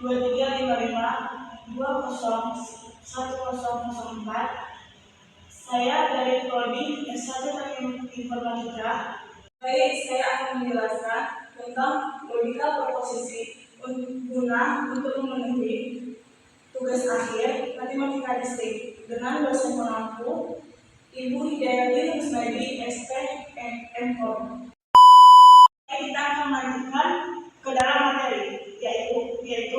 2355 Saya dari Prodi S1 Teknik Informatika. Baik, saya akan menjelaskan tentang logika proposisi guna untuk memenuhi tugas akhir matematika distrik dengan dosen pengampu Ibu Hidayati Rusmadi SP M.Com. Kita akan melanjutkan ke dalam materi, yaitu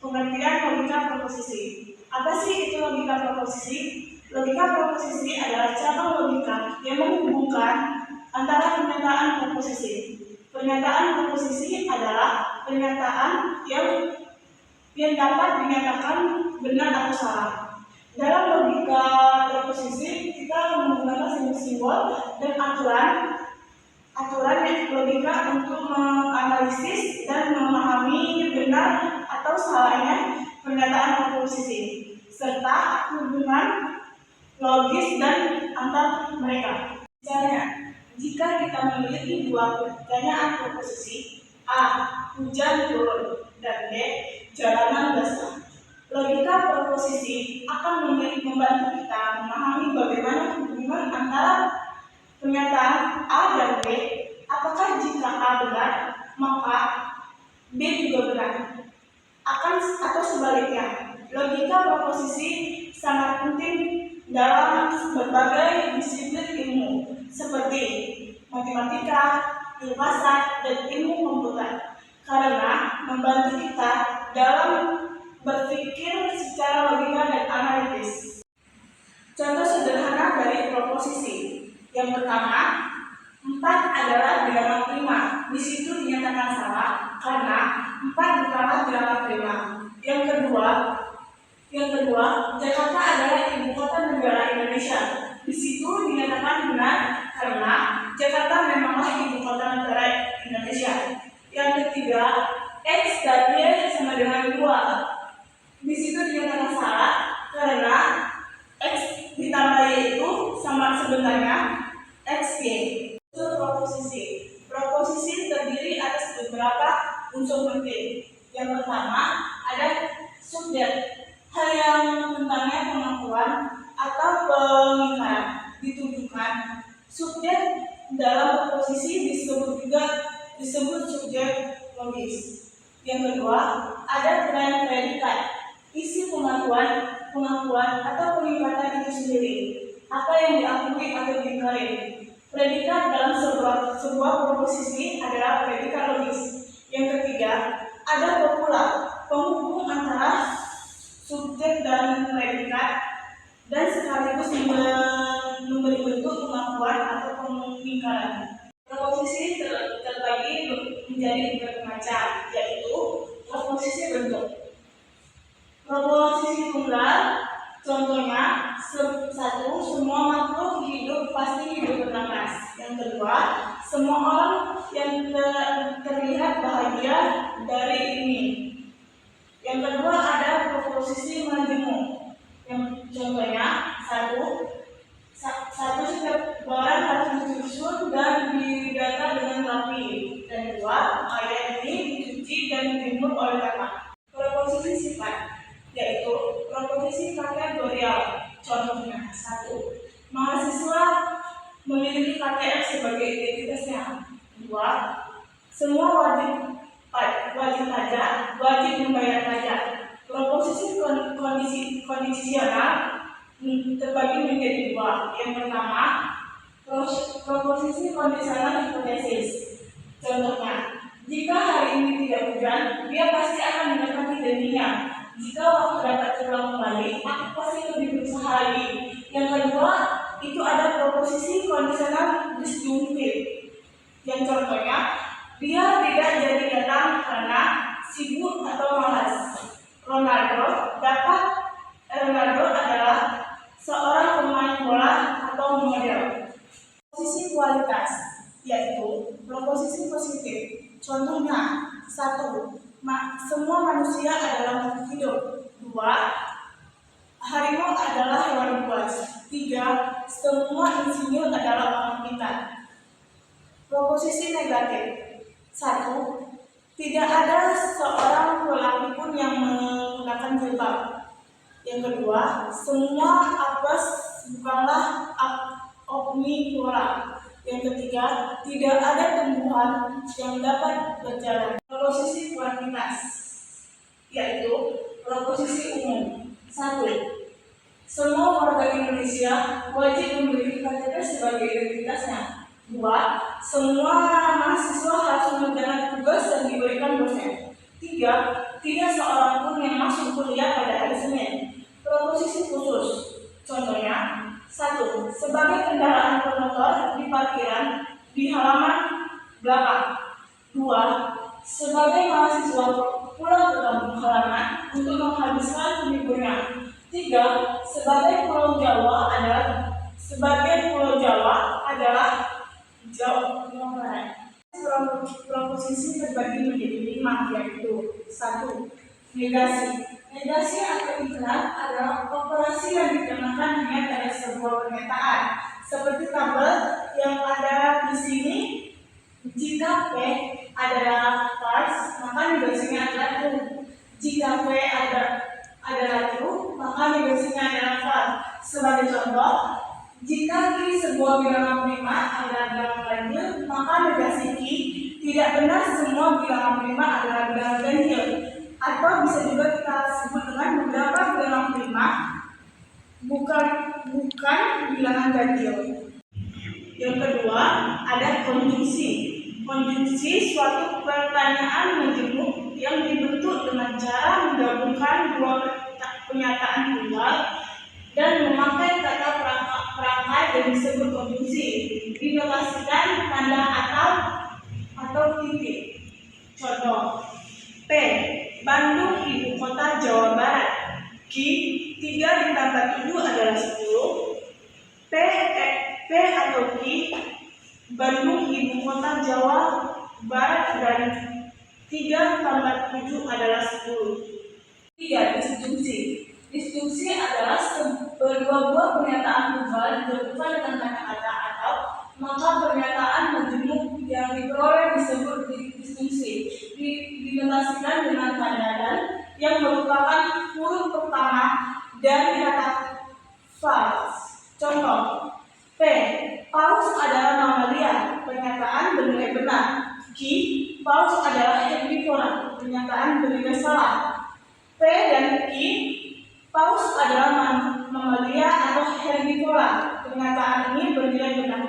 pengertian logika proposisi. Apa sih itu logika proposisi? Logika proposisi adalah cabang logika yang menghubungkan antara pernyataan proposisi. Pernyataan proposisi adalah pernyataan yang dapat dinyatakan benar atau salah. Dalam logika proposisi kita menggunakan simbol-simbol dan aturan logika untuk menganalisis dan memahami benar atau salahnya pernyataan proposisi serta hubungan logis dan antar mereka. Misalnya, jika kita memiliki dua pertanyaan proposisi, A. Hujan turun, dan B. Jalanan basah. Logika proposisi akan membantu kita memahami bagaimana hubungan antara pernyataan A dan B. Apakah jika A benar, maka B juga benar? Atau sebaliknya. Logika proposisi sangat penting dalam berbagai disiplin ilmu seperti matematika, ilmuasal, dan ilmu komputer karena membantu kita dalam berpikir secara logika dan analitis. Contoh sederhana dari proposisi. Yang pertama, 4 adalah bilangan prima. Di situ dinyatakan salah karena 4 bukanlah bilangan prima. Yang kedua, Jakarta adalah ibu kota negara Indonesia. Di situ dinyatakan benar karena Jakarta memanglah ibu kota negara Indonesia. Yang ketiga, X dan Y sama dengan 2. Di situ dinyatakan salah karena X ditambah Y itu sebenarnya XY. Itu proposisi. Proposisi terdiri atas beberapa unsur penting. Yang pertama, ada subjek, hal yang tentangnya pengakuan atau pengingkaran ditujukan. Subjek dalam proposisi disebut subjek logis. Yang kedua, ada predikat, isi pengakuan atau pengingkaran itu sendiri, apa yang diakui atau diingkari. Predikat dalam sebuah proposisi adalah predikat logis. Yang ketiga, ada kopula, penghubung antara subjek dan predikat dan sekaligus memberi bentuk pengakuan atau pengingkaran. Proposisi terbagi menjadi beberapa macam, yaitu proposisi bentuk. Proposisi tunggal, contohnya 1. Semua makhluk hidup pasti hidup bernafas. Yang kedua, semua orang yang terlihat bahagia dari ini. Yang kedua, ada proposisi majemuk. Yang contohnya 1. Setiap barang harus disusun dan didata dengan rapi. Dan 2. Air ini dicuci dan dijemur oleh kakak. Proposisi sifat, yaitu proposisi kategorial. Contohnya 1. Mahasiswa memiliki KTM sebagai identitasnya. 2. Semua wajib pajak, wajib membayar pajak. Proposisi kondisional terbagi menjadi 2. Yang pertama, proposisi kondisional hipotesis. Contohnya, jika hari ini tidak hujan, dia pasti akan mendekati janjinya. Jika waktu dapat terulang kembali, aku pasti lebih berusaha lagi. Yang kedua, itu ada proposisi kondisional disjungtif. Yang contohnya, dia tidak jadi datang karena sibuk atau malas. Ronaldo adalah seorang pemain bola atau model. Proposisi kualitas, yaitu proposisi positif. Contohnya 1. Semua manusia adalah makhluk hidup. 2. Harimau adalah hewan buas. 3. Semua insinyur adalah orang pintar. Proposisi negatif. 1. Tidak ada seorang lelaki pun yang Yang kedua, semua apes bukanlah omnivora. Yang ketiga, tidak ada tumbuhan yang dapat berjalan. Proposisi kuantitas, yaitu proposisi umum. 1. Semua warga Indonesia wajib memiliki KTP sebagai identitasnya. 2. Semua mahasiswa harus mengerjakan tugas yang diberikan dosen. 3. Tidak seorang pun yang masuk kuliah pada hari Senin. Proposisi khusus, contohnya 1. Sebagai kendaraan bermotor di parkiran di halaman belakang. 2. Sebagai mahasiswa pulang ke kampung halaman untuk menghabiskan liburnya. 3. Sebagai Pulau Jawa adalah Jawa Barat. Proposisi terbagi menjadi 5, yaitu 1. Negasi. Negasi atau ikrar adalah operasi yang dikenakan hanya pada sebuah pernyataan. Seperti tabel yang ada di sini, jika P adalah false, maka negasinya adalah true. Jika P adalah true, maka negasinya adalah false. Sebagai contoh, jika Q sebuah bilangan prima adalah bilangan ganjil, maka negasi Q tidak benar semua bilangan prima adalah bilangan ganjil. Atau bisa juga kita sebut dengan beberapa bilangan prima bukan bilangan ganjil. Yang kedua, ada konjungsi. Konjungsi suatu pertanyaan majemuk yang dibentuk dengan cara menggabungkan dua pernyataan tunggal dan memakai kata perangkai yang disebut konjungsi. Dinotasikan tanda atau titik. Contoh, P. Bandung ibu kota Jawa Barat. Q. 3 ditambah 7 adalah 10. P atau Q. Bandung ibu kota Jawa Barat dan 3 tambah 7 adalah 10. 3. Disjungsi. Disjungsi adalah dua buah pernyataan tunggal digabungkan dengan kata-kata atau maka pernyataan majemuk yang diperoleh disebut disjungsi. Dinotasikan dengan tanda dan yang merupakan huruf pertama dari kata false. Contoh, P. Paus adalah mamalia, pernyataan bernilai benar. Q. Paus adalah herbivora, pernyataan bernilai salah. P dan Q. Paus adalah mamalia atau herbivora, pernyataan ini bernilai benar.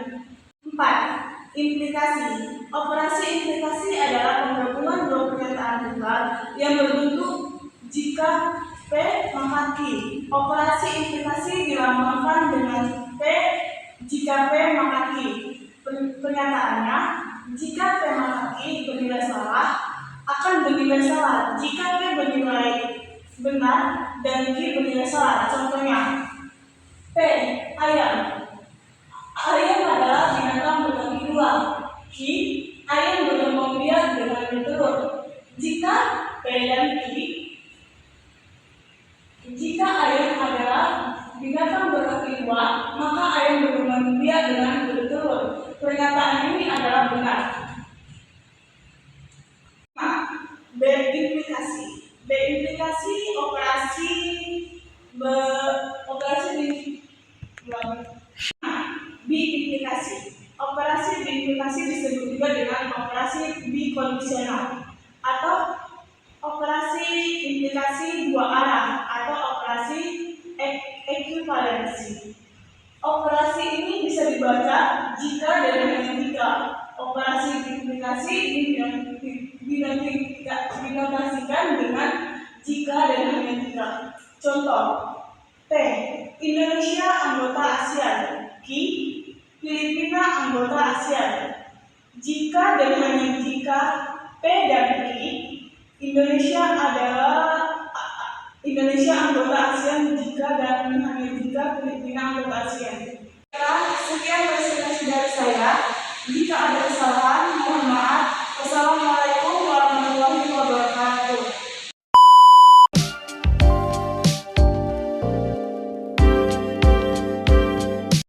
4. Implikasi. Operasi implikasi adalah penggabungan dua pernyataan tunggal yang berbentuk jika P maka Q. Operasi implikasi dilambangkan dengan P jika P maka Q. Pernyataannya, jika P maka Q bernilai salah, akan bernilai salah jika P bernilai benar dan Q bernilai salah. Contohnya, P. Ayam. Ayam adalah binatang berkaki dua. Q. Ayam berkembang biak dengan bertelur. Jika P dan Q, jika ayam adalah binatang berkaki dua, maka ayam berkembang biak dengan bertelur. Pernyataan ini adalah benar. Berimplikasi. Berimplikasi operasi biimplikasi. Operasi biimplikasi disebut juga dengan operasi bikondisional atau operasi implikasi dua arah atau operasi ekuivalensi. Operasi ini bisa dibaca jika dan hanya jika. Operasi biimplikasi dinotasikan dengan jika dan hanya jika. Contoh, P. Indonesia anggota ASEAN. Q. Filipina anggota ASEAN. Jika dan hanya jika P dan Q, Indonesia anggota ASEAN jika dan hanya jika Filipina anggota ASEAN. Sekian presentasi dari saya. Jika ada kesalahan, mohon maaf. Wassalamualaikum.